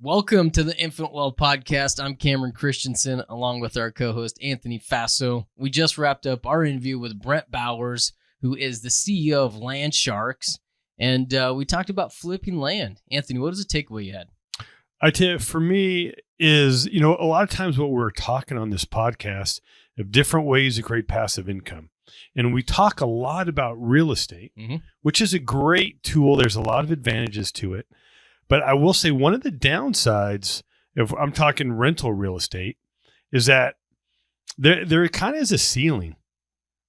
Welcome to the Infinite Wealth Podcast. I'm Cameron Christensen, along with our co-host Anthony Faso. We just wrapped up our interview with Brent Bowers, who is the CEO of Land Sharks, and we talked about flipping land. Anthony, what was the takeaway you had? I tell you, for me is, a lot of times what we're talking on this podcast of different ways to create passive income. And we talk a lot about real estate, which is a great tool. There's a lot of advantages to it. But I will say one of the downsides, if I'm talking rental real estate, is that there kind of is a ceiling,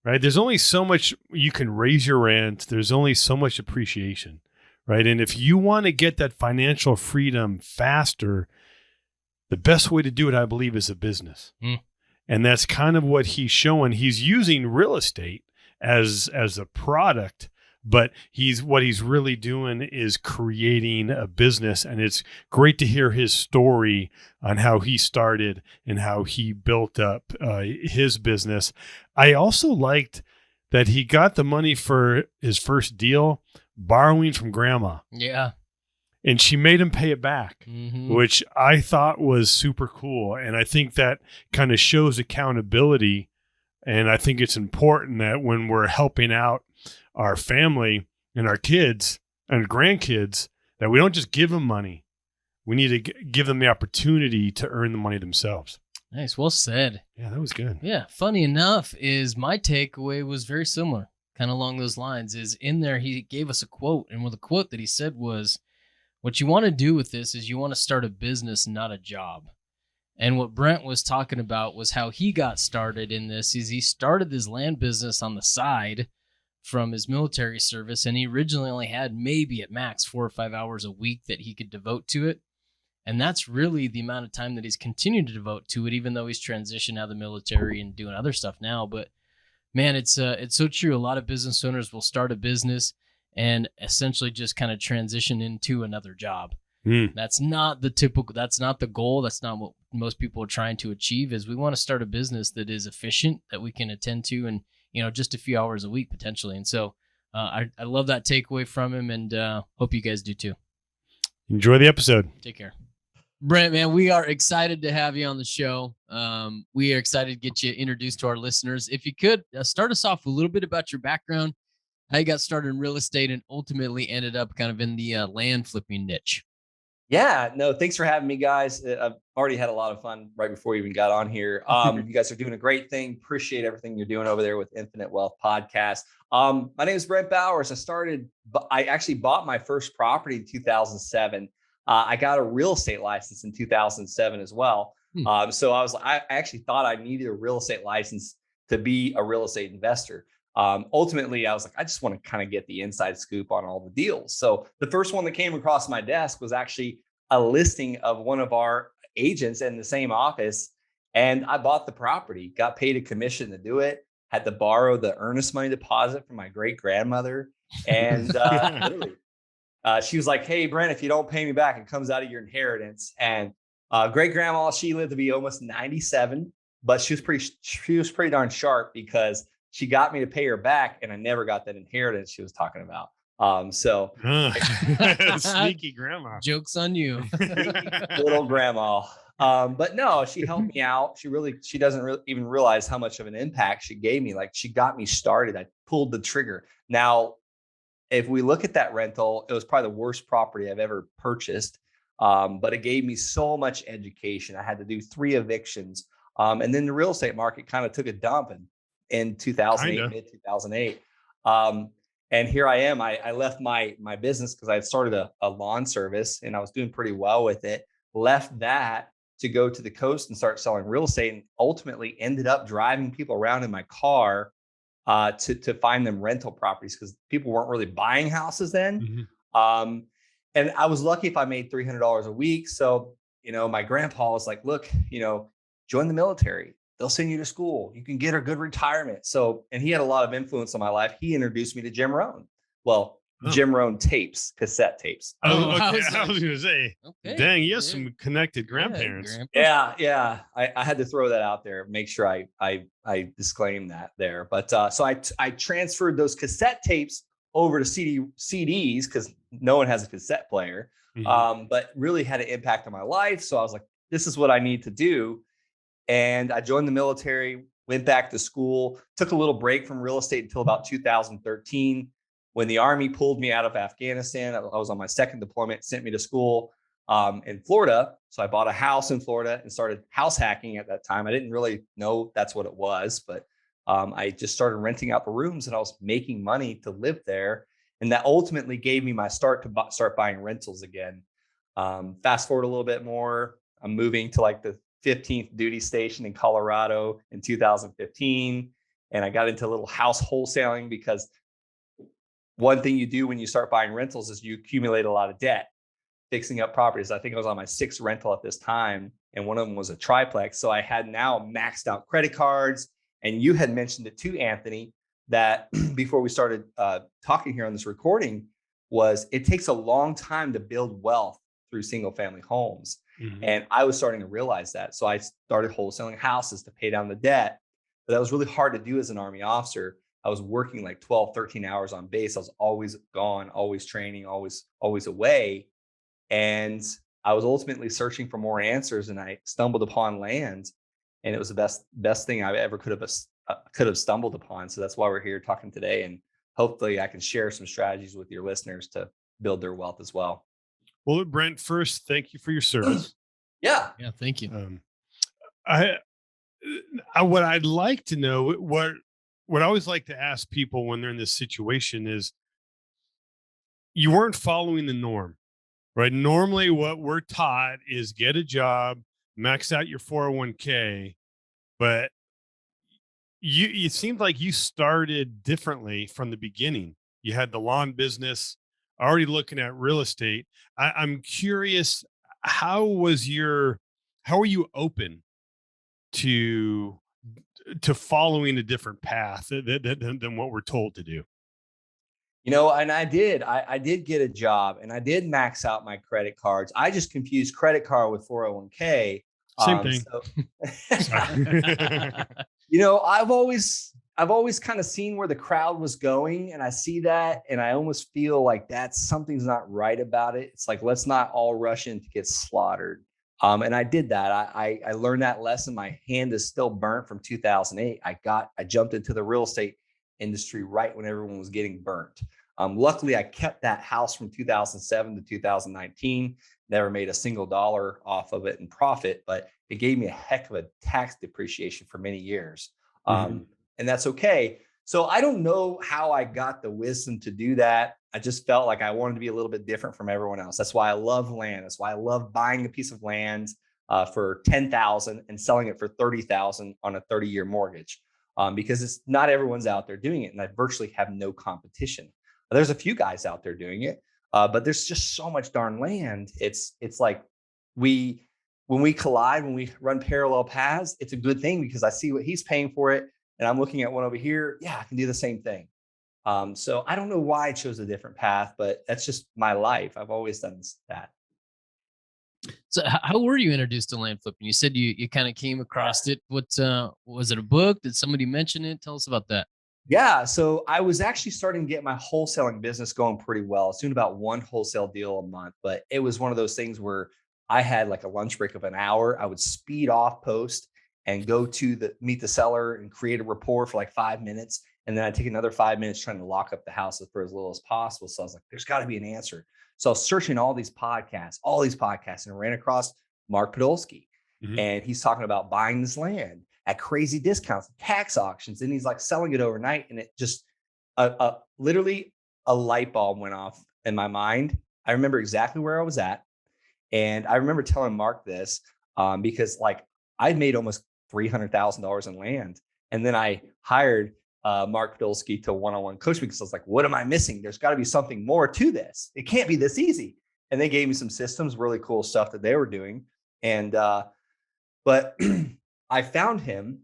right? There's only so much you can raise your rent. There's only so much appreciation, right? And if you want to get that financial freedom faster, the best way to do it, I believe, is a business. And that's kind of what he's showing. He's using real estate as a product, but what he's really doing is creating a business. And it's great to hear his story on how he started and how he built up his business. I also liked that he got the money for his first deal borrowing from grandma. Yeah. And she made him pay it back, which I thought was super cool. And I think that kind of shows accountability. And I think it's important that when we're helping out our family and our kids and grandkids, that we don't just give them money. We need to give them the opportunity to earn the money themselves. Nice. Well said. Yeah, that was good. Yeah. Funny enough is my takeaway was very similar, kind of along those lines. Is in there, he gave us a quote. And the quote that he said was, what you want to do with this is you want to start a business, not a job. And what Brent was talking about was how he got started in this. Is he started his land business on the side from his military service, and he originally only had maybe at max 4 or 5 hours a week that he could devote to it. And that's really the amount of time that he's continued to devote to it, even though he's transitioned out of the military and doing other stuff now. But man, it's so true. A lot of business owners will start a business and essentially just kind of transition into another job. That's not the goal. That's not what most people are trying to achieve. Is we want to start a business that is efficient, that we can attend to, and just a few hours a week potentially. And so I love that takeaway from him, and hope you guys do too. Enjoy the episode. Take care. Brent, man, we are excited to have you on the show. We are excited to get you introduced to our listeners. If you could start us off with a little bit about your background, how you got started in real estate and ultimately ended up kind of in the land flipping niche. Yeah, no, thanks for having me, guys. I've already had a lot of fun right before we even got on here. You guys are doing a great thing. Appreciate everything you're doing over there with Infinite Wealth Podcast. My name is Brent Bowers. I actually bought my first property in 2007. I got a real estate license in 2007 as well. So I actually thought I needed a real estate license to be a real estate investor. Ultimately, I was like, I just want to kind of get the inside scoop on all the deals. So the first one that came across my desk was actually a listing of one of our agents in the same office. And I bought the property, got paid a commission to do it, had to borrow the earnest money deposit from my great grandmother. And literally, she was like, hey, Brent, if you don't pay me back, it comes out of your inheritance. And great grandma, she lived to be almost 97, but she was pretty darn sharp because she got me to pay her back, and I never got that inheritance she was talking about. Sneaky grandma. Joke's on you. Little grandma. But no, she helped me out. She doesn't even realize how much of an impact she gave me. Like, she got me started. I pulled the trigger. Now, if we look at that rental, it was probably the worst property I've ever purchased. But it gave me so much education. I had to do 3 evictions. And then the real estate market kind of took a dump in 2008, mid 2008. And here I am. I left my business because I had started a lawn service and I was doing pretty well with it. Left that to go to the coast and start selling real estate, and ultimately ended up driving people around in my car to find them rental properties because people weren't really buying houses then. And I was lucky if I made $300 a week. So, my grandpa was like, look, join the military. They'll send you to school. You can get a good retirement. So, and he had a lot of influence on my life. He introduced me to Jim Rohn. Well, Jim Rohn tapes, cassette tapes. Oh, okay. I was going to say, okay, dang, you have some connected grandparents. Yeah. I had to throw that out there. Make sure I disclaim that there. But so I transferred those cassette tapes over to CDs because no one has a cassette player. but really had an impact on my life. So I was like, this is what I need to do. And I joined the military, went back to school, took a little break from real estate until about 2013 when the Army pulled me out of Afghanistan. I was on my second deployment, sent me to school in Florida. So I bought a house in Florida and started house hacking at that time. I didn't really know that's what it was, but I just started renting out the rooms and I was making money to live there. And that ultimately gave me my start to start buying rentals again. Fast forward a little bit more, I'm moving to like the 15th duty station in Colorado in 2015. And I got into a little house wholesaling because one thing you do when you start buying rentals is you accumulate a lot of debt, fixing up properties. I think I was on my sixth rental at this time, and one of them was a triplex. So I had now maxed out credit cards. And you had mentioned it too, Anthony, that before we started talking here on this recording, was it takes a long time to build wealth through single family homes. And I was starting to realize that. So I started wholesaling houses to pay down the debt. But that was really hard to do as an Army officer. I was working like 12, 13 hours on base. I was always gone, always training, always away. And I was ultimately searching for more answers, and I stumbled upon land, and it was the best thing I ever could have stumbled upon. So that's why we're here talking today. And hopefully I can share some strategies with your listeners to build their wealth as well. Well, Brent, first, thank you for your service. Yeah, thank you. I what I'd like to know, what I always like to ask people when they're in this situation is, you weren't following the norm, right? Normally what we're taught is get a job, max out your 401k, but it seemed like you started differently from the beginning. You had the lawn business, already looking at real estate. I'm curious, how were you open to following a different path than what we're told to do? And I did get a job, and I did max out my credit cards. I just confused credit card with 401k. Same thing. I've always kind of seen where the crowd was going, and I see that, and I almost feel like something's not right about it. It's like, let's not all rush in to get slaughtered. And I did that. I learned that lesson. My hand is still burnt from 2008. I jumped into the real estate industry right when everyone was getting burnt. Luckily, I kept that house from 2007 to 2019. Never made a single dollar off of it in profit, but it gave me a heck of a tax depreciation for many years. And that's okay. So I don't know how I got the wisdom to do that. I just felt like I wanted to be a little bit different from everyone else. That's why I love land. That's why I love buying a piece of land for $10,000 and selling it for $30,000 on a 30-year mortgage, because it's not everyone's out there doing it, and I virtually have no competition. There's a few guys out there doing it, but there's just so much darn land. It's like when we collide, when we run parallel paths, it's a good thing because I see what he's paying for it, and I'm looking at one over here. Yeah, I can do the same thing. So I don't know why I chose a different path, but that's just my life. I've always done that. So how were you introduced to land flipping? You said you kind of came across it. What was it, a book? Did somebody mention it? Tell us about that. Yeah. So I was actually starting to get my wholesaling business going pretty well. I was doing about one wholesale deal a month, but it was one of those things where I had like a lunch break of an hour. I would speed off post and go to meet the seller and create a rapport for like 5 minutes. And then I'd take another 5 minutes trying to lock up the house for as little as possible. So I was like, there's got to be an answer. So I was searching all these podcasts, and I ran across Mark Podolsky. And he's talking about buying this land at crazy discounts, tax auctions. And he's like selling it overnight. And it just literally a light bulb went off in my mind. I remember exactly where I was at. And I remember telling Mark this because like I'd made almost $300,000 in land. And then I hired Mark Podolsky to one-on-one coach me because I was like, what am I missing? There's got to be something more to this. It can't be this easy. And they gave me some systems, really cool stuff that they were doing. And, but I found him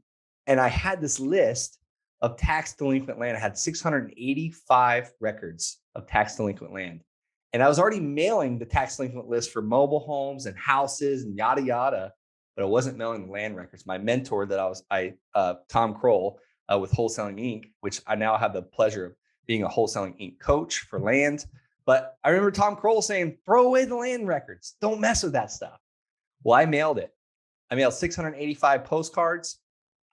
and I had this list of tax delinquent land. I had 685 records of tax delinquent land. And I was already mailing the tax delinquent list for mobile homes and houses and yada, yada, but I wasn't mailing the land records. My mentor Tom Kroll with Wholesaling Inc., which I now have the pleasure of being a Wholesaling Inc. coach for land. But I remember Tom Kroll saying, throw away the land records. Don't mess with that stuff. Well, I mailed it. I mailed 685 postcards.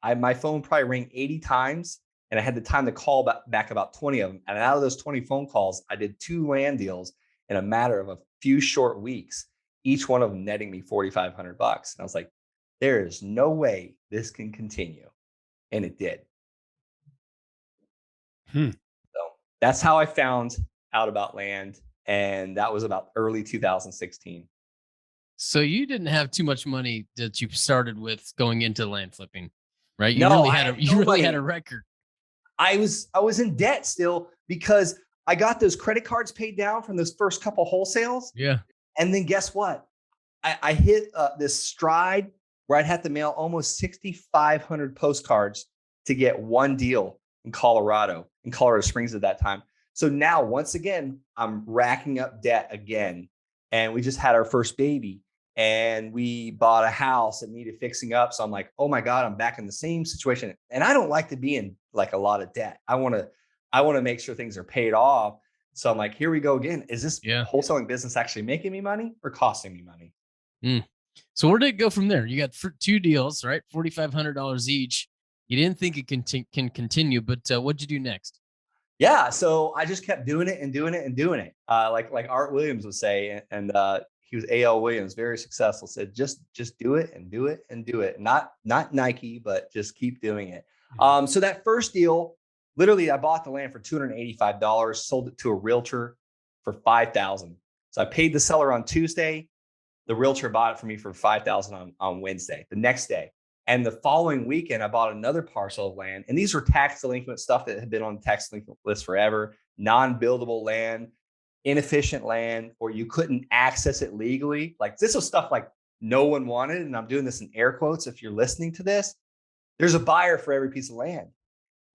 My phone probably rang 80 times, and I had the time to call back about 20 of them. And out of those 20 phone calls, I did 2 land deals in a matter of a few short weeks, each one of them netting me $4,500. And I was like, there is no way this can continue. And it did. So that's how I found out about land. And that was about early 2016. So you didn't have too much money that you started with going into land flipping, right? You No, really I had had you no really money. had a record. I was in debt still because I got those credit cards paid down from those first couple wholesales. Yeah. And then guess what? I hit this stride where I'd have to mail almost 6,500 postcards to get one deal in Colorado Springs at that time. So now, once again, I'm racking up debt again. And we just had our first baby and we bought a house that needed fixing up. So I'm like, oh my God, I'm back in the same situation. And I don't like to be in like a lot of debt. I want to make sure things are paid off. So I'm like, here we go again. Is this wholesaling business actually making me money or costing me money? So where did it go from there? You got 2 deals, right? $4,500 each. You didn't think it can continue, but what'd you do next? Yeah, so I just kept doing it and doing it and doing it. Like Art Williams would say, and he was A.L. Williams, very successful. Said just do it and do it and do it. Not Nike, but just keep doing it. So that first deal, literally, I bought the land for $285, sold it to a realtor for $5,000. So I paid the seller on Tuesday. The realtor bought it for me for $5,000 on Wednesday, the next day. And the following weekend, I bought another parcel of land. And these were tax delinquent stuff that had been on the tax delinquent list forever, non-buildable land, inefficient land, or you couldn't access it legally. Like this was stuff like no one wanted. And I'm doing this in air quotes. If you're listening to this, there's a buyer for every piece of land.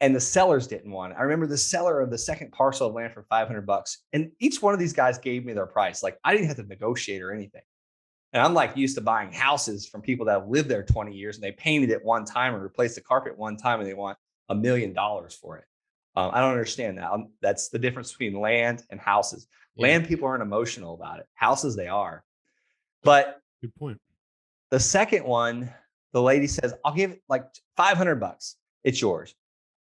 And the sellers didn't want it. I remember the seller of the second parcel of land for $500. And each one of these guys gave me their price. Like I didn't have to negotiate or anything. And I'm like used to buying houses from people that have lived there 20 years and they painted it one time and replaced the carpet one time and they want $1 million for it. I don't understand that. That's the difference between land and houses. Yeah. Land people aren't emotional about it. Houses, they are. But good point. The second one, the lady says, I'll give it like $500. It's yours.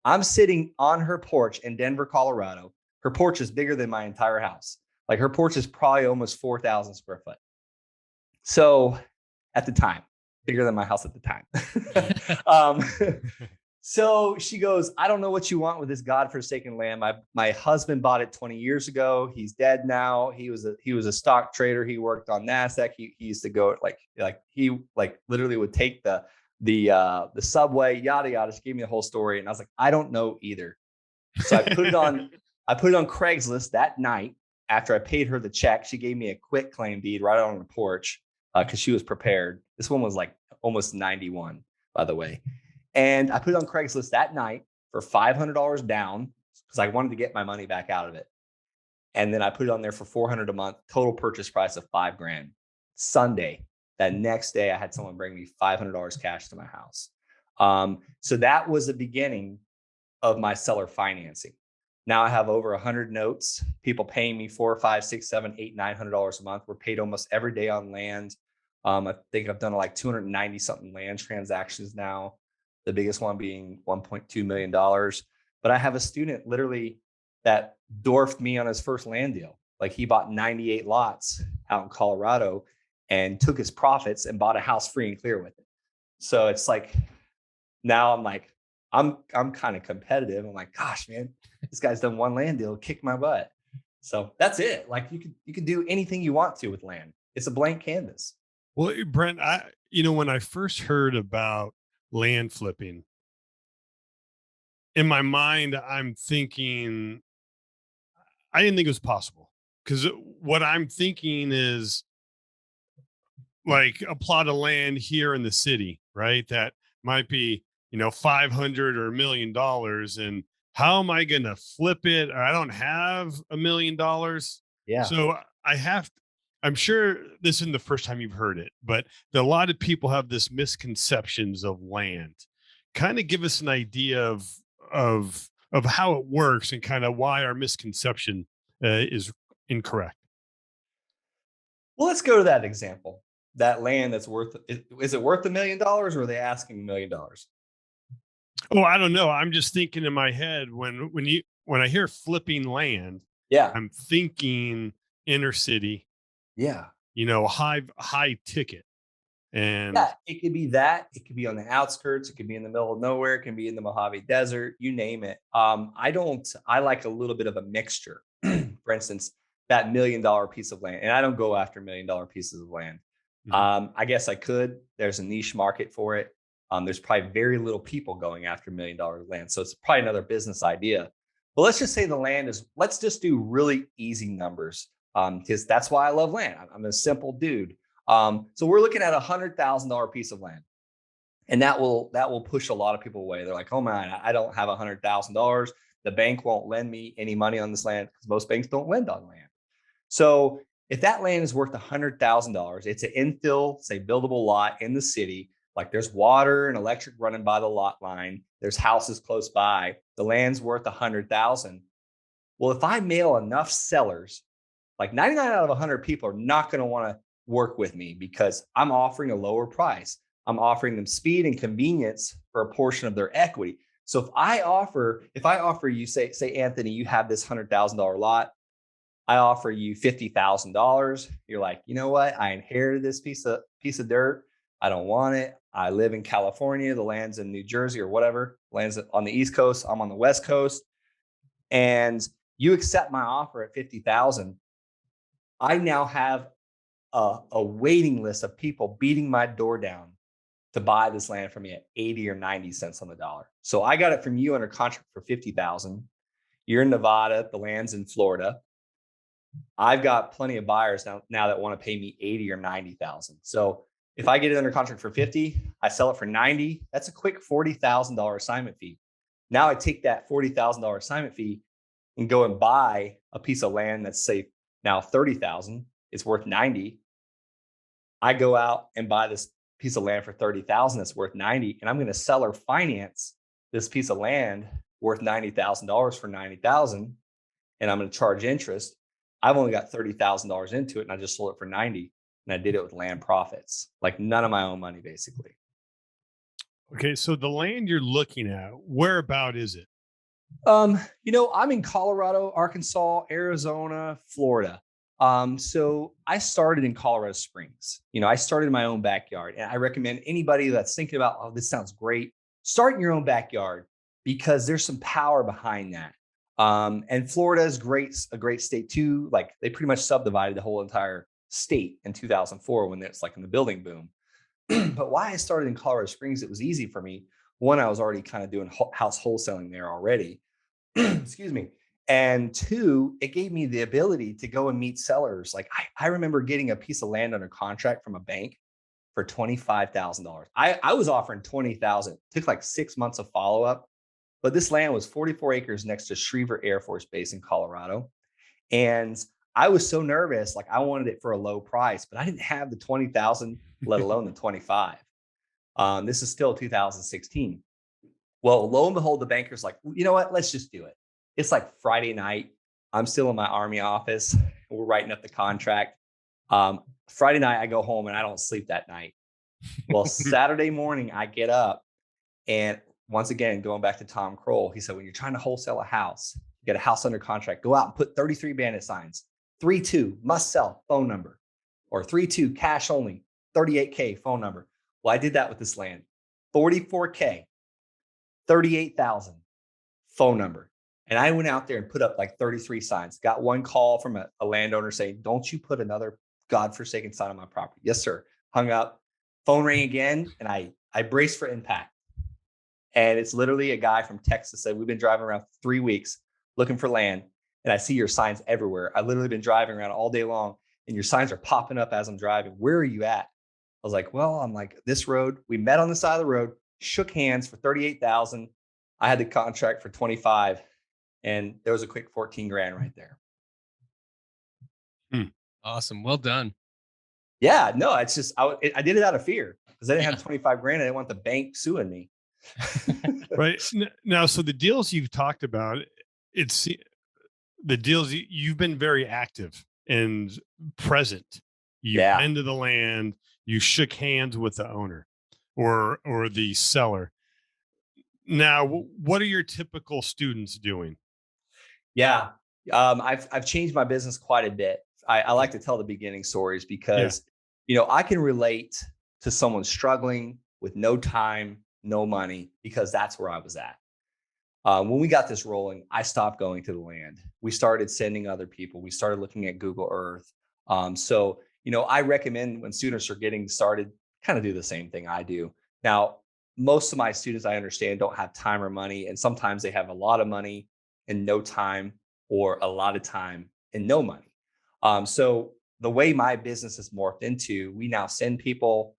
I'm sitting on her porch in Denver, Colorado. Her porch is bigger than my entire house. Like her porch is probably almost 4,000 square foot. So at the time, bigger than my house at the time. So she goes, I don't know what you want with this godforsaken land. My husband bought it 20 years ago. He's dead now. He was a stock trader. He worked on NASDAQ. He used to go he literally would take the subway, yada, yada. She gave me the whole story. And I was like, I don't know either. So I put it on Craigslist that night. After I paid her the check, she gave me a quit claim deed right on the porch because she was prepared. This one was like almost 91, by the way. And I put it on Craigslist that night for $500 down because I wanted to get my money back out of it. And then I put it on there for $400 a month, total purchase price of $5,000. Sunday, that next day, I had someone bring me $500 cash to my house. So that was the beginning of my seller financing. Now I have over 100 notes, people paying me $400, $500, $600, $700, $800, $900 a month. We're paid almost every day on land. I think I've done like 290 something land transactions now. The biggest one being $1.2 million. But I have a student literally that dwarfed me on his first land deal. Like he bought 98 lots out in Colorado and took his profits and bought a house free and clear with it. So it's like, now I'm like, I'm kind of competitive. I'm like, gosh, man, this guy's done one land deal, kick my butt. So that's it. Like you can do anything you want to with land. It's a blank canvas. Well, Brent, when I first heard about land flipping, in my mind, I'm thinking, I didn't think it was possible because what I'm thinking is like a plot of land here in the city, right? That might be, $500 or $1 million. And how am I going to flip it? I don't have $1 million. Yeah. So I'm sure this isn't the first time you've heard it, but a lot of people have this misconceptions of land. Kind of give us an idea of how it works and kind of why our misconception is incorrect? Well, let's go to that example. That land that's worth, is it worth $1 million, or are they asking $1 million? Oh, I don't know. I'm just thinking in my head when I hear flipping land, Yeah. I'm thinking inner city, Yeah. high ticket. And Yeah, it could be that. It could be on the outskirts. It could be in the middle of nowhere. It can be in the Mojave Desert. You name it. I like a little bit of a mixture. For instance, that $1 million piece of land, and I don't go after $1 million pieces of land. I guess I could. There's a niche market for it. There's probably very little people going after $1 million land, so it's probably another business idea. But let's just say the land is. Let's just do really easy numbers, because that's why I love land. I'm a simple dude. So we're looking at $100,000 piece of land, and that will push a lot of people away. They're like, "Oh man, I don't have $100,000. The bank won't lend me any money on this land because most banks don't lend on land." So if that land is worth $100,000, it's an infill, say, buildable lot in the city. Like there's water and electric running by the lot line. There's houses close by. The land's worth $100,000. Well, if I mail enough sellers, like 99 out of 100 people are not going to want to work with me because I'm offering a lower price. I'm offering them speed and convenience for a portion of their equity. So if I offer you, say Anthony, you have this $100,000 lot, I offer you $50,000. You're like, you know what? I inherited this piece of dirt. I don't want it. I live in California. The land's in New Jersey or whatever. Land's on the East Coast. I'm on the West Coast. And you accept my offer at 50,000. I now have a waiting list of people beating my door down to buy this land from me at 80 or 90 cents on the dollar. So I got it from you under contract for 50,000. You're in Nevada. The land's in Florida. I've got plenty of buyers now that want to pay me 80 or 90,000. So if I get it under contract for 50, I sell it for 90. That's a quick $40,000 assignment fee. Now I take that $40,000 assignment fee and go and buy a piece of land that's, say, now 30,000. It's worth 90. I go out and buy this piece of land for 30,000 that's worth 90, and I'm going to seller finance this piece of land worth $90,000 for 90,000, and I'm going to charge interest. I've only got $30,000 into it, and I just sold it for 90, and I did it with land profits, like none of my own money, basically. Okay, so the land you're looking at, whereabout is it? I'm in Colorado, Arkansas, Arizona, Florida. So I started in Colorado Springs. I started in my own backyard, and I recommend anybody that's thinking about, oh, this sounds great, start in your own backyard because there's some power behind that. And Florida is a great state too. Like they pretty much subdivided the whole entire state in 2004 when it's like in the building boom. But why I started in Colorado Springs, it was easy for me. One, I was already kind of doing house wholesaling there already. Excuse me. And two, it gave me the ability to go and meet sellers. Like I remember getting a piece of land under contract from a bank for $25,000. I was offering $20,000. It took like 6 months of follow-up. But this land was 44 acres next to Schriever Air Force Base in Colorado. And I was so nervous, like I wanted it for a low price, but I didn't have the 20,000, let alone the 25. This is still 2016. Well, lo and behold, the banker's like, you know what? Let's just do it. It's like Friday night. I'm still in my Army office. We're writing up the contract. Friday night, I go home and I don't sleep that night. Well, Saturday morning, I get up, and once again, going back to Tom Kroll, he said, when you're trying to wholesale a house, you get a house under contract, go out and put 33 bandit signs, 3-2 must sell phone number, or 3-2 cash only, 38K phone number. Well, I did that with this land, 44K, 38,000 phone number. And I went out there and put up like 33 signs. Got one call from a landowner saying, don't you put another godforsaken sign on my property. Yes, sir. Hung up, phone rang again. And I braced for impact. And it's literally a guy from Texas said, we've been driving around for 3 weeks looking for land. And I see your signs everywhere. I've literally been driving around all day long and your signs are popping up as I'm driving. Where are you at? I was like, well, I'm like this road. We met on the side of the road, shook hands for 38,000. I had the contract for 25, and there was a quick 14 grand right there. Awesome. Well done. Yeah, no, it's just, I did it out of fear because I didn't have 25 grand. I didn't want the bank suing me. Right now, so the deals you've talked about, it's the deals, you've been very active and present. You've Yeah. been to the land, you shook hands with the owner or the seller. Now, what are your typical students doing? Yeah. I've changed my business quite a bit. I like to tell the beginning stories Yeah. because, I can relate to someone struggling with no time, no money, because that's where I was at. When we got this rolling, I stopped going to the land. We started sending other people. We started looking at Google Earth. I recommend when students are getting started, kind of do the same thing I do. Now, most of my students, I understand, don't have time or money. And sometimes they have a lot of money and no time, or a lot of time and no money. So the way my business has morphed into, we now send people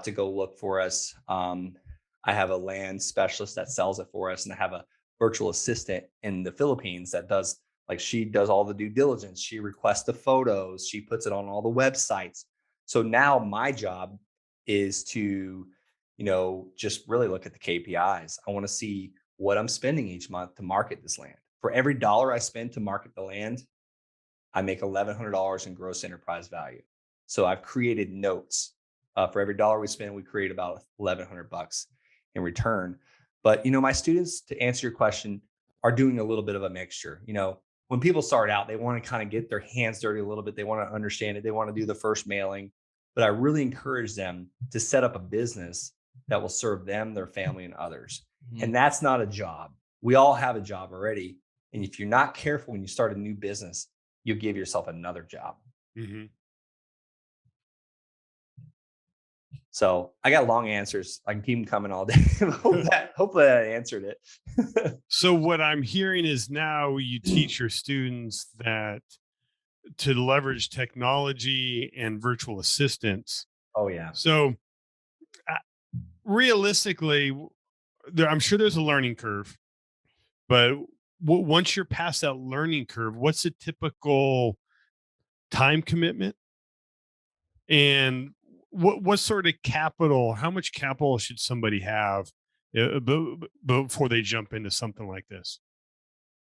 to go look for us. I have a land specialist that sells it for us, and I have a virtual assistant in the Philippines that does, like, she does all the due diligence. She requests the photos, she puts it on all the websites. So now my job is to, just really look at the KPIs. I want to see what I'm spending each month to market this land. For every dollar I spend to market the land, I make $1,100 in gross enterprise value. So I've created notes. For every dollar we spend, we create about $1,100 in return. But my students, to answer your question, are doing a little bit of a mixture. When people start out, they want to kind of get their hands dirty a little bit. They want to understand it. They want to do the first mailing. But I really encourage them to set up a business that will serve them, their family, and others. Mm-hmm. And that's not a job. We all have a job already. And if you're not careful when you start a new business, you give yourself another job. Mm-hmm. So I got long answers. I can keep them coming all day. Hopefully that answered it. So what I'm hearing is now you teach your students that to leverage technology and virtual assistants. Oh yeah. So realistically, I'm sure there's a learning curve, but once you're past that learning curve, what's a typical time commitment? And what sort of capital, how much capital should somebody have before they jump into something like this?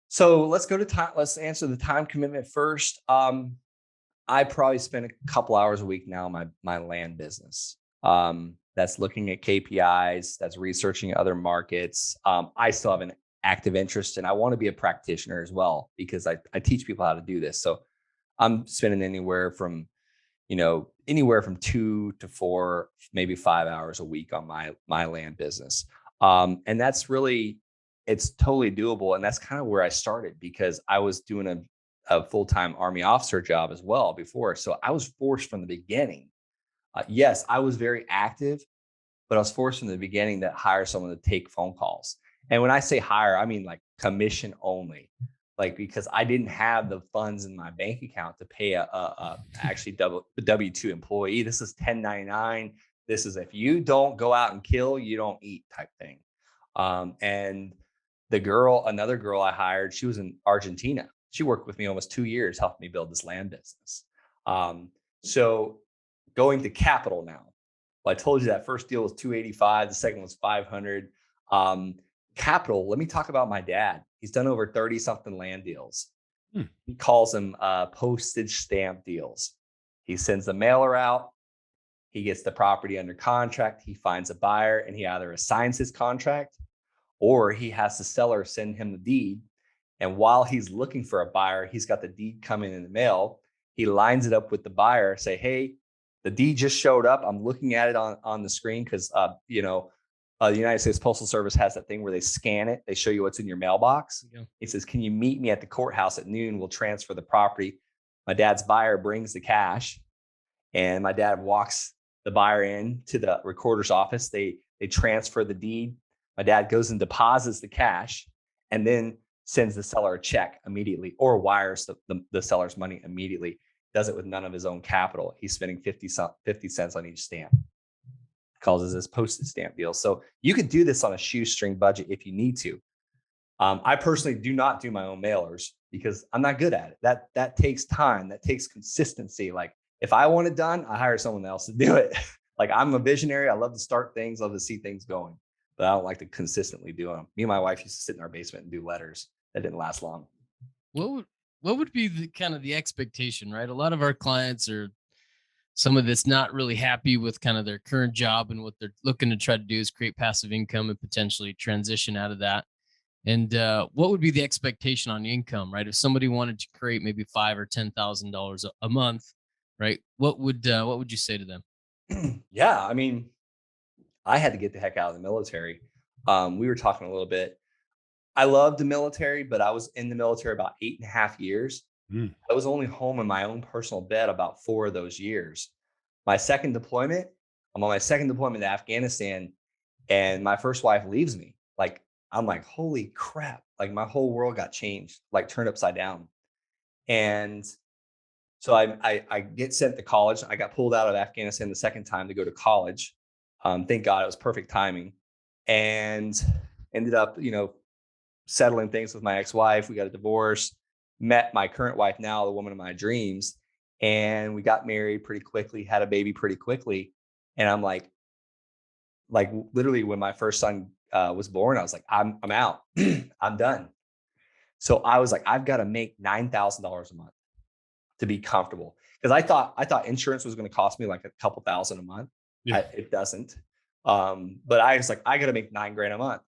So let's go to time. Let's answer the time commitment first. I probably spend a couple hours a week now in my land business. That's looking at KPIs, that's researching other markets. I still have an active interest, and I want to be a practitioner as well, because I teach people how to do this. So I'm spending anywhere from 2 to 4, maybe 5 hours a week on my land business. And that's really, it's totally doable. And that's kind of where I started, because I was doing a full-time Army officer job as well before. So I was forced from the beginning. Yes, I was very active, but I was forced from the beginning to hire someone to take phone calls. And when I say hire, I mean like commission only. Like, because I didn't have the funds in my bank account to pay a actually W-2 employee. This is 1099. This is, if you don't go out and kill, you don't eat type thing. And another girl I hired, she was in Argentina. She worked with me almost 2 years, helped me build this land business. So going to capital now. Well, I told you that first deal was 285. The second was 500. Capital, let me talk about my dad. He's done over 30 something land deals. He calls them postage stamp deals. He sends the mailer out. He gets the property under contract. He finds a buyer, and he either assigns his contract, or he has the seller send him the deed. And while he's looking for a buyer, he's got the deed coming in the mail. He lines it up with the buyer, say, hey, the deed just showed up. I'm looking at it on the screen, because the United States Postal Service has that thing where they scan it. They show you what's in your mailbox. Yeah. He says, can you meet me at the courthouse at noon? We'll transfer the property. My dad's buyer brings the cash, and my dad walks the buyer in to the recorder's office. They transfer the deed. My dad goes and deposits the cash, and then sends the seller a check immediately, or wires the seller's money immediately. Does it with none of his own capital. He's spending 50 cents on each stamp. Calls this postage stamp deal. So you could do this on a shoestring budget if you need to. I personally do not do my own mailers, because I'm not good at it. That takes time. That takes consistency. Like, if I want it done, I hire someone else to do it. Like, I'm a visionary. I love to start things, love to see things going, but I don't like to consistently do them. Me and my wife used to sit in our basement and do letters. That didn't last long. what would be the kind of the expectation, right? A lot of our clients are someone that's not really happy with kind of their current job, and what they're looking to try to do is create passive income and potentially transition out of that. And what would be the expectation on income, right? If somebody wanted to create maybe five or $10,000 a month, right? What would you say to them? Yeah, I mean, I had to get the heck out of the military. We were talking a little bit. I loved the military, but I was in the military about 8.5 years. Mm. I was only home in my own personal bed about 4 of those years. My second deployment, I'm on my second deployment to Afghanistan, and my first wife leaves me. Like, I'm like, holy crap. Like, my whole world got changed, like turned upside down. And so I get sent to college. I got pulled out of Afghanistan the second time to go to college. Thank God, it was perfect timing. And ended up, settling things with my ex-wife. We got a divorce, met my current wife now, the woman of my dreams, and we got married pretty quickly, had a baby pretty quickly. And I'm like literally when my first son was born, I was like, I'm out. I'm done. So I was like, I've got to make $9,000 a month to be comfortable. Because I thought insurance was going to cost me like a couple thousand a month. Yeah. It doesn't. But I was like, I got to make $9,000 a month.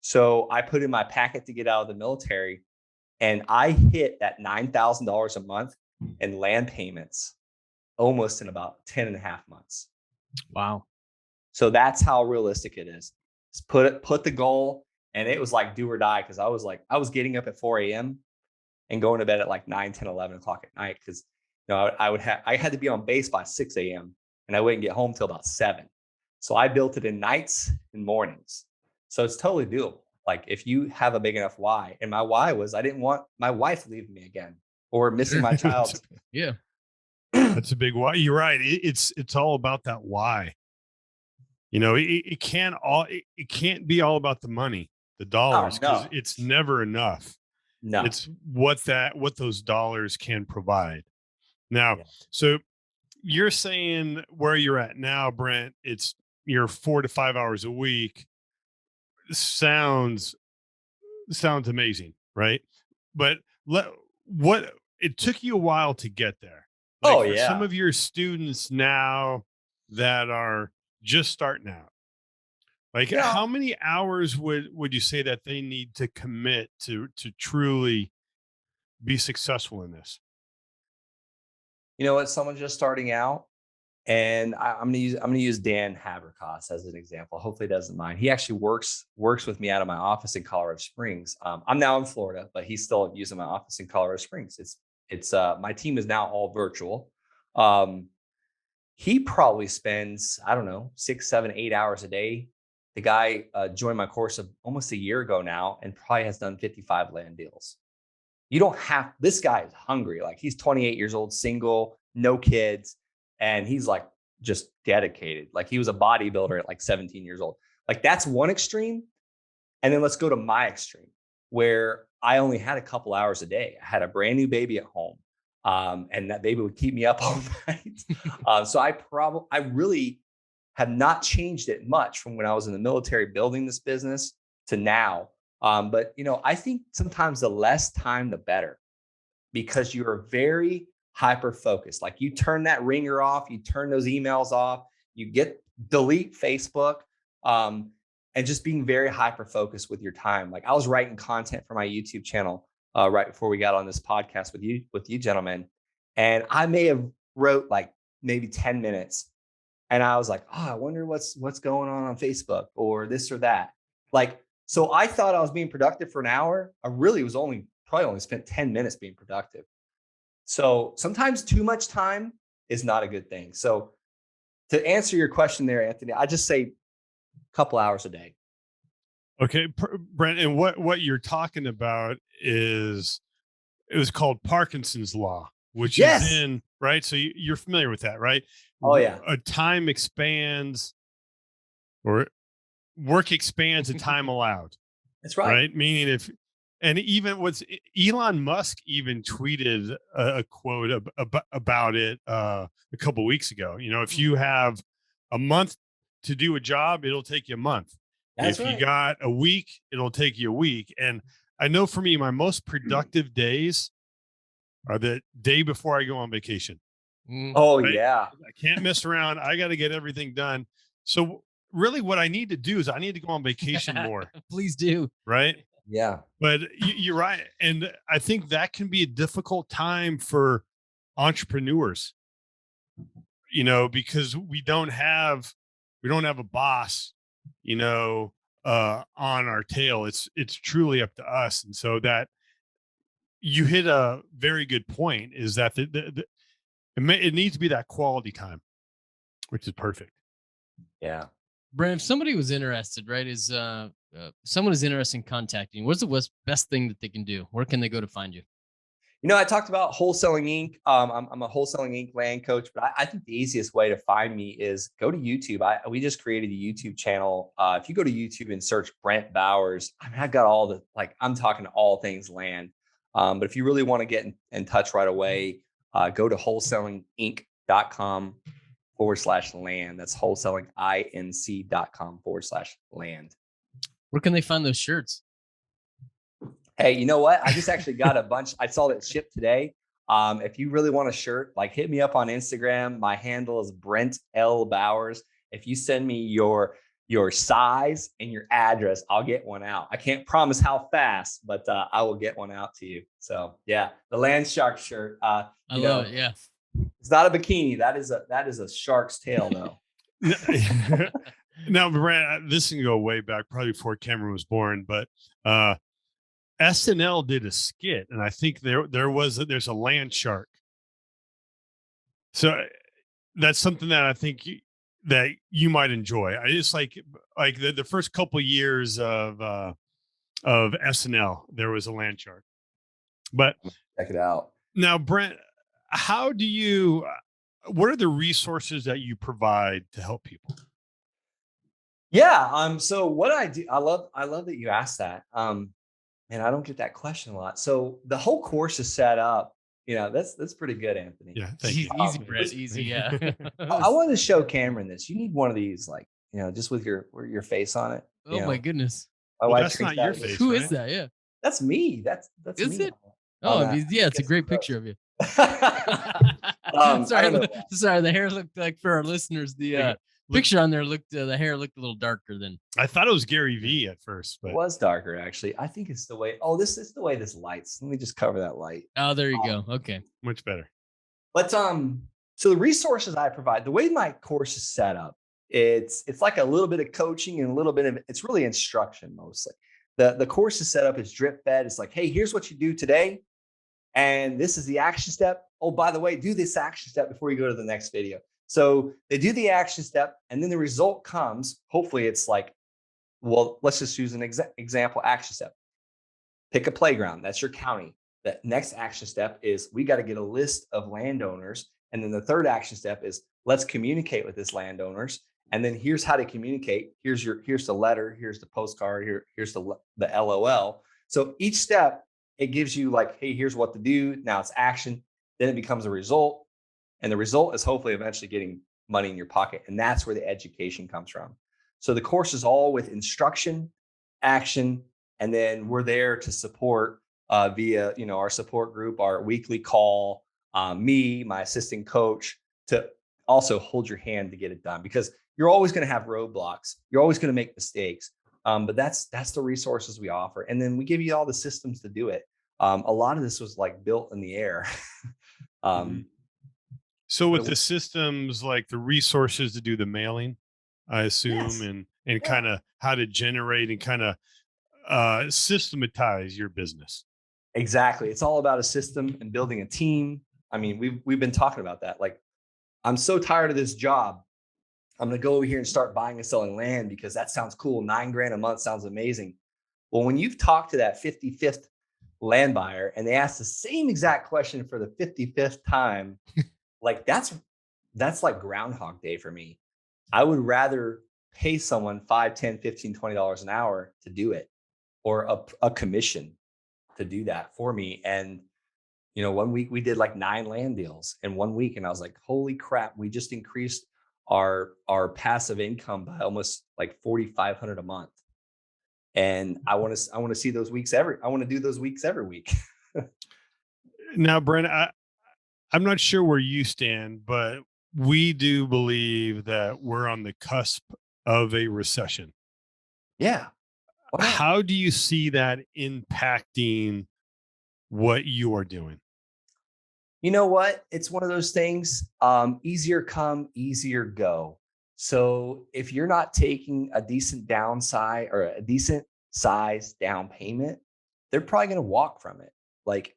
So I put in my packet to get out of the military, and I hit that $9,000 a month in land payments almost in about 10 and a half months. Wow. So that's how realistic it is. Just put the goal, and it was like do or die. Cause I was getting up at 4 a.m. and going to bed at like 9, 10, 11 o'clock at night. Cause I had to be on base by 6 a.m. and I wouldn't get home till about 7. So I built it in nights and mornings. So it's totally doable. Like if you have a big enough why, and my why was I didn't want my wife leaving me again or missing my child. Yeah. That's a big why. You're right. It's all about that why. It can't be all about the money, the dollars, because it's never enough. No. It's what those dollars can provide. Now, so you're saying where you're at now, Brent, you're 4 to 5 hours a week. Sounds amazing, right? But what it took you a while to get there. Like for some of your students now that are just starting out, like how many hours would you say that they need to commit to truly be successful in this? You know what? Someone just starting out, and I'm gonna use Dan Haverkos as an example. Hopefully, he doesn't mind. He actually works with me out of my office in Colorado Springs. I'm now in Florida, but he's still using my office in Colorado Springs. It's my team is now all virtual. He probably spends, I don't know, 6, 7, 8 hours a day. The guy joined my course almost a year ago now, and probably has done 55 land deals. This guy is hungry. Like he's 28 years old, single, no kids. And he's like just dedicated. Like he was a bodybuilder at like 17 years old. Like that's one extreme. And then let's go to my extreme where I only had a couple hours a day. I had a brand new baby at home. And that baby would keep me up all night. So I really have not changed it much from when I was in the military building this business to now. But I think sometimes the less time, the better, because you are very hyper focused. Like you turn that ringer off, you turn those emails off, you delete Facebook, and just being very hyper focused with your time. Like I was writing content for my YouTube channel right before we got on this podcast with you gentlemen, and I may have wrote like maybe 10 minutes, and I was like, oh, I wonder what's going on Facebook or this or that. Like, so I thought I was being productive for an hour. I really was probably only spent 10 minutes being productive. So sometimes too much time is not a good thing. So to answer your question there, Anthony, I just say a couple hours a day. Okay, Brent, and what you're talking about it was called Parkinson's law, which is in, right? So you're familiar with that, right? Oh yeah. A time expands or work expands the time allowed. That's right. Right. Meaning and even Elon Musk even tweeted a quote about it a couple of weeks ago. If you have a month to do a job, it'll take you a month. If you got a week, it'll take you a week. And I know for me, my most productive days or the day before I go on vacation. Oh, right? yeah. I can't mess around. I got to get everything done. So really what I need to do is I need to go on vacation more. Please do. Right. Yeah. But you're right. And I think that can be a difficult time for entrepreneurs, because we don't have a boss, on our tail. It's truly up to us. And so that you hit a very good point, is that it needs to be that quality time, which is perfect. Yeah. Brent, if somebody was interested, right, someone is interested in contacting you, what's the best thing that they can do? Where can they go to find you? I talked about Wholesaling Inc. I'm a Wholesaling Inc. land coach, but I think the easiest way to find me is go to YouTube. We just created a YouTube channel. If you go to YouTube and search Brent Bowers, I've got I'm talking all things land. But if you really want to get in touch right away, go to wholesalinginc.com/land. That's wholesalinginc.com/land. Where can they find those shirts? Hey, you know what? I just actually got a bunch. I saw that shipped today. If you really want a shirt, hit me up on Instagram. My handle is Brent L. Bowers. If you send me your size and your address, I'll get one out. I can't promise how fast, but I will get one out to you. So yeah, the Land Shark shirt. I love it. Yeah, it's not a bikini. That is a shark's tail, though. Now, Brent, this can go way back, probably before Cameron was born, but SNL did a skit, and I think there's a land shark. So that's something that I think that you might enjoy. I just like the first couple years of SNL, there was a land shark. But check it out. Now, Brent, what are the resources that you provide to help people? Yeah. So what I do, I love that you asked that. And I don't get that question a lot. So the whole course is set up. That's pretty good, Anthony. Yeah, easy, Brett. Easy, yeah. I wanted to show Cameron this. You need one of these, just with your face on it. Oh my goodness. That's not your face. Who right? is that? Yeah. That's me. That's is me. it? Oh, yeah. It's a great picture of you. Sorry, the hair looked like, for our listeners, the picture on there the hair looked a little darker than. I thought it was Gary V at first, but it was darker actually. I think it's the way. Oh, this is the way this lights. Let me just cover that light. Oh, there you go. Okay, much better. But so the resources I provide, the way my course is set up, it's like a little bit of coaching and a little bit of it's really instruction mostly. The course is set up as drip fed. It's like, hey, here's what you do today, and this is the action step. Oh, by the way, do this action step before you go to the next video. So they do the action step, and then the result comes. Hopefully it's well, let's just use an example action step. Pick a playground. That's your county. The next action step is we got to get a list of landowners. And then the third action step is let's communicate with this landowners. And then here's how to communicate. Here's the letter. Here's the postcard. Here's the LOL. So each step, it gives you hey, here's what to do. Now it's action. Then it becomes a result. And the result is hopefully eventually getting money in your pocket. And that's where the education comes from. So the course is all with instruction, action, and then we're there to support via, our support group, our weekly call, me, my assistant coach, to also hold your hand to get it done, because you're always going to have roadblocks. You're always going to make mistakes. But that's the resources we offer. And then we give you all the systems to do it. A lot of this was built in the air. So with the systems, the resources to do the mailing, I assume, yes. and kind of how to generate and kind of systematize your business. Exactly. It's all about a system and building a team. I mean, we've been talking about that. I'm so tired of this job. I'm going to go over here and start buying and selling land because that sounds cool. $9,000 a month sounds amazing. Well, when you've talked to that 55th land buyer and they ask the same exact question for the 55th time, that's like Groundhog Day for me. I would rather pay someone $5, $10, $15, $20 an hour to do it, or a commission to do that for me. And, 1 week we did 9 land deals in 1 week. And I was like, holy crap, we just increased our passive income by almost $4,500 a month. And I want to see those weeks I want to do those weeks every week. Now, Brent, I'm not sure where you stand, but we do believe that we're on the cusp of a recession. Yeah. Why not? How do you see that impacting what you are doing? You know what? It's one of those things, easier come, easier go. So if you're not taking a decent downside or a decent size down payment, they're probably going to walk from it. Like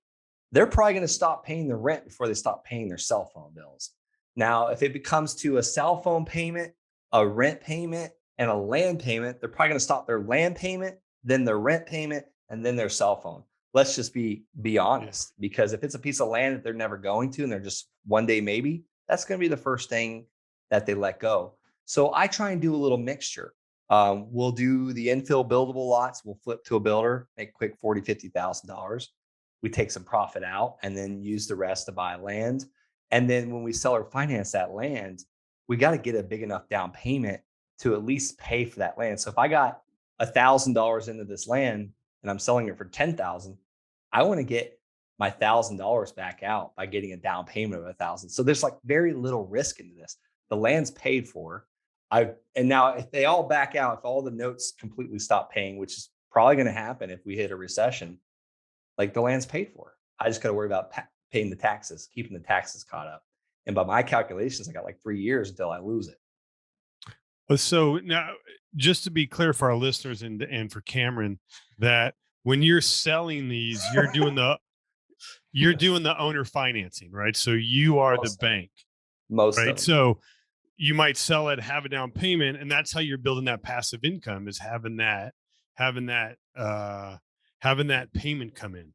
they're probably going to stop paying the rent before they stop paying their cell phone bills. Now, if it becomes to a cell phone payment, a rent payment, and a land payment, they're probably going to stop their land payment, then their rent payment, and then their cell phone. Let's just be honest, because if it's a piece of land that they're never going to and they're just one day maybe, that's going to be the first thing that they let go. So I try and do a little mixture. We'll do the infill buildable lots. We'll flip to a builder, make quick $40,000, $50,000. We take some profit out and then use the rest to buy land. And then when we sell or finance that land, we got to get a big enough down payment to at least pay for that land. So if I got $1,000 into this land and I'm selling it for 10,000, I want to get my $1,000 back out by getting a down payment of 1,000. So there's like very little risk into this. The land's paid for. And now if they all back out, if all the notes completely stop paying, which is probably going to happen if we hit a recession, like the land's paid for. I just got to worry about paying the taxes, keeping the taxes caught up. And by my calculations, I got like 3 years until I lose it. So now, just to be clear for our listeners and for Cameron, that when you're selling these, you're doing the owner financing, right? So you are the bank, right? So you might sell it, have a down payment, and that's how you're building that passive income, is having that payment come in.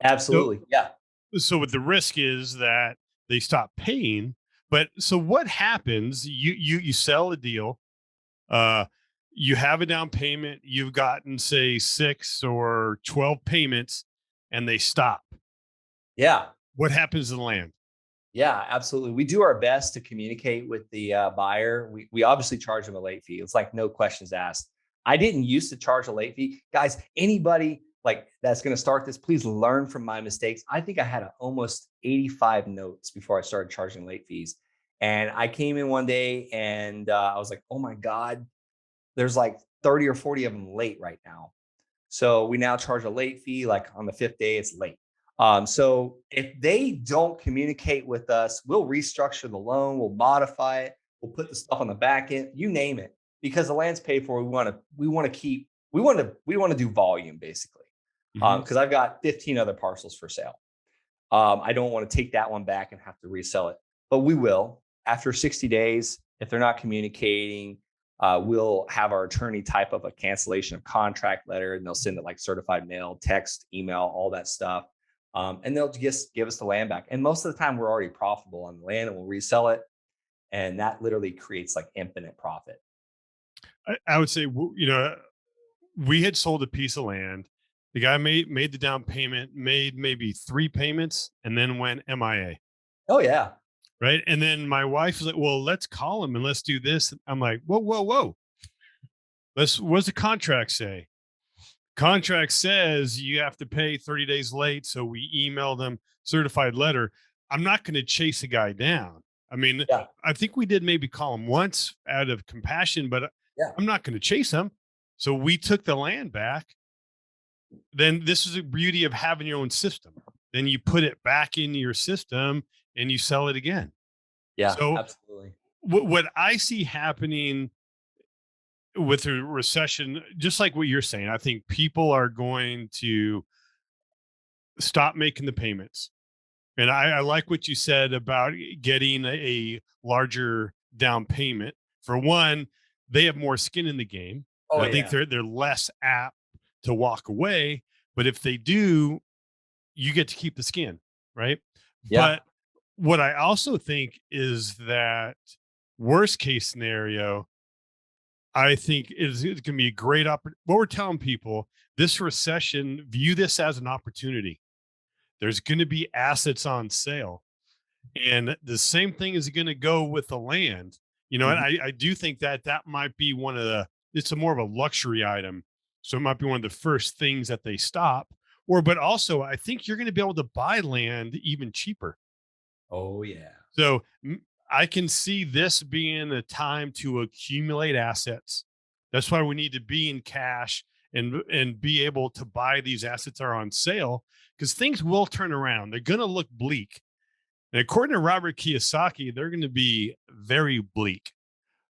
Absolutely. Yeah. So what the risk is that they stop paying. But so what happens? You sell a deal, you have a down payment, you've gotten say 6 or 12 payments, and they stop. Yeah. What happens to the land? Yeah, absolutely. We do our best to communicate with the buyer. We obviously charge them a late fee. It's like no questions asked. I didn't used to charge a late fee. Guys, anybody like that's going to start this, please learn from my mistakes. I think I had almost 85 notes before I started charging late fees. And I came in one day and I was like, oh my God, there's like 30 or 40 of them late right now. So we now charge a late fee. Like on the 5th day, it's late. So if they don't communicate with us, we'll restructure the loan, we'll modify it, we'll put the stuff on the back end, you name it, because the land's paid for. We want to do volume basically. Because I've got 15 other parcels for sale. I don't want to take that one back and have to resell it, but we will after 60 days. If they're not communicating, we'll have our attorney type up a cancellation of contract letter, and they'll send it like certified mail, text, email, all that stuff. And they'll just give us the land back. And most of the time we're already profitable on the land and we'll resell it. And that literally creates like infinite profit. I would say, we had sold a piece of land. The guy made the down payment, made maybe 3 payments, and then went MIA. Oh yeah. Right. And then my wife was like, well, let's call him and let's do this. I'm like, whoa. What's the contract say? Contract says you have to pay 30 days late. So we emailed them certified letter. I'm not going to chase a guy down. I mean, yeah. I think we did maybe call him once out of compassion, but yeah. I'm not going to chase him. So we took the land back. Then this is the beauty of having your own system. Then you put it back into your system and you sell it again. Yeah, so absolutely. What I see happening with a recession, just like what you're saying, I think people are going to stop making the payments. And I like what you said about getting a larger down payment. For one, they have more skin in the game. Oh, I think they're less apt to walk away, but if they do, you get to keep the skin, right? Yeah. But what I also think is that worst case scenario, I think it's going to be a great opportunity. What we're telling people, this recession, view this as an opportunity. There's going to be assets on sale, and the same thing is going to go with the land. And I do think that might be one of it's a more of a luxury item. So it might be one of the first things that they stop, But also I think you're going to be able to buy land even cheaper. Oh yeah. So I can see this being a time to accumulate assets. That's why we need to be in cash and be able to buy these assets that are on sale, because things will turn around. They're going to look bleak. And according to Robert Kiyosaki, they're going to be very bleak.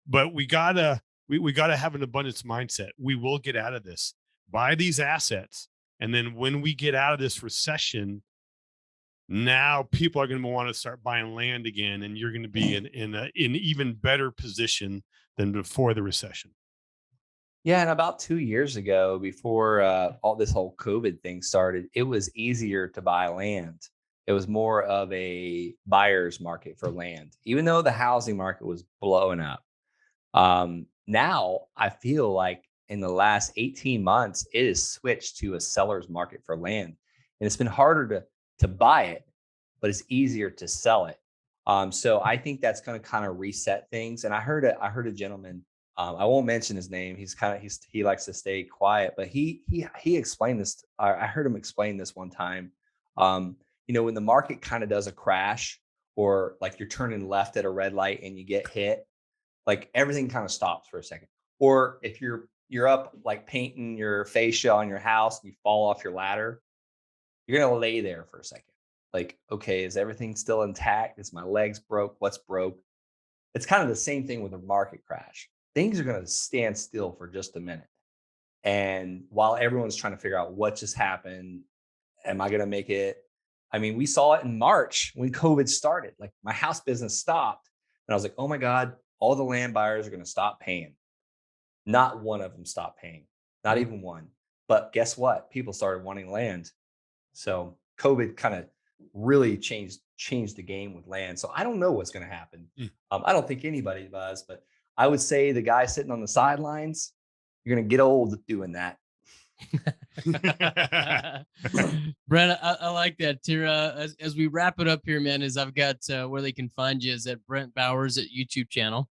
But we gotta have an abundance mindset. We will get out of this. Buy these assets, and then when we get out of this recession, now people are going to want to start buying land again, and you're going to be in an even better position than before the recession. Yeah, and about 2 years ago, before all this whole COVID thing started, it was easier to buy land. It was more of a buyer's market for land, even though the housing market was blowing up. Now I feel like in the last 18 months, it has switched to a seller's market for land, and it's been harder to buy it, but it's easier to sell it. So I think that's going to kind of reset things. And I heard a gentleman. I won't mention his name. He likes to stay quiet, but he explained this. I heard him explain this one time. When the market kind of does a crash, or like you're turning left at a red light and you get hit, like everything kind of stops for a second. Or if you're up like painting your fascia on your house and you fall off your ladder, you're gonna lay there for a second. Like, okay, is everything still intact? Is my legs broke? What's broke? It's kind of the same thing with a market crash. Things are going to stand still for just a minute. And while everyone's trying to figure out what just happened, am I going to make it? I mean, we saw it in March when COVID started. Like my house business stopped. And I was like, oh my God, all the land buyers are going to stop paying. Not one of them stopped paying, not even one. But guess what? People started wanting land. So COVID kind of really changed the game with land. So I don't know what's going to happen. I don't think anybody does, but I would say the guy sitting on the sidelines, you're going to get old doing that. Brent, I like that. Tira, as we wrap it up here, man, is I've got where they can find you is at Brent Bowers at YouTube channel.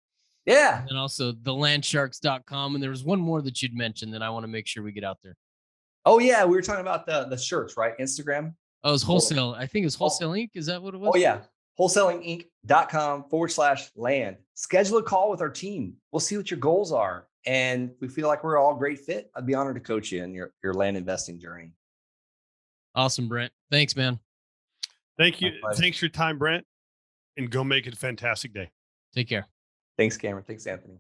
Yeah. And also thelandsharks.com. And there was one more that you'd mentioned that I want to make sure we get out there. Oh yeah. We were talking about the shirts, right? Instagram. Oh, it's wholesale. I think it's Wholesale Inc. Is that what it was? Oh yeah. wholesalinginc.com/land. Schedule a call with our team. We'll see what your goals are. And we feel like we're all a great fit. I'd be honored to coach you in your land investing journey. Awesome, Brent. Thanks, man. Thank you. Thanks for your time, Brent. And go make it a fantastic day. Take care. Thanks, Cameron. Thanks, Anthony.